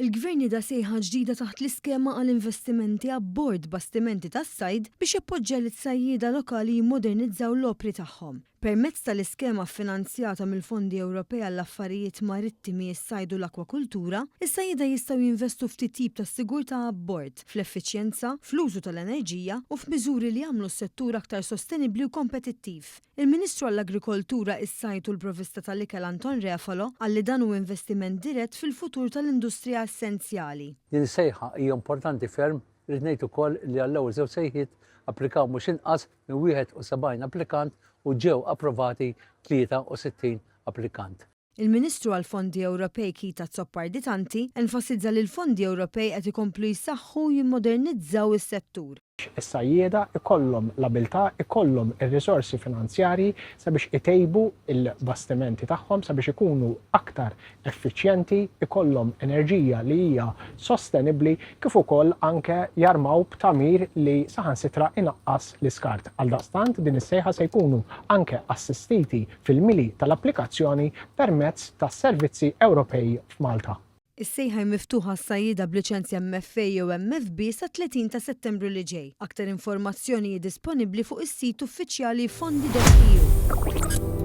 Il-Gvern jida sejħa ġdida taħt l-iskema għal-investimenti abbord bastimenti tas-sajd biex jappoġġja lis-sajjieda lokali jimmodernizzaw l-opri tagħhom. Permezz tal-iskema finanzjata mill-Fondi Ewropej għall-Affarijiet Marittimi, is-Sajd u l-Akwakultura, is-sajjieda jistgħu jinvestu ftit tip ta' sigurtà abbord, fl-effiċjenza, fl-użu tal-enerġija u f'miżuri li jagħmlu s-settur aktar sostenibbli u kompetittiv. Il-Ministru għall-Agrikoltura, is-Sajd u l-Provvista tal-Ikel Anton Refalo għalli dan hu investiment dirett fil-futur tal-industrija essenzjali. Din is-sejħa hija importanti ferm li ngħid ukoll li għall-ewwel żewġ sejħiet applikaw mhux inqas minn 71 applikant u ġew approvati 63 applikant. Il-Ministru għall-Fondi Ewropej Kita Zopparditanti enfasizza li l-Fondi Ewropej qed ikomplu jsaħħu u jimmodernizzaw is-settur. Is-sajjieda ikollhom l-abilità, ikollhom ir-risorsi finanzjarji sabiex itejbu il-bastimenti tagħhom sabiex ikunu aktar effiċjenti, ikollhom enerġija li hija sostenibbli kif ukoll anke jarmaw b'tamir li saħansitra inaqqas l-iskart. Għaldaqstant din is-sejħa se jkunu anke assistiti fil-mili tal-applikazzjoni permezz tas-servizzi Ewropej f'Malta. Is-sejħa miftuħa s-sajjieda b'liċenzja MFA jew MFB sa 30 ta' Settembru li ġej. Aktar informazzjoni disponibbli fuq is-sit uffiċjali fondi.eu.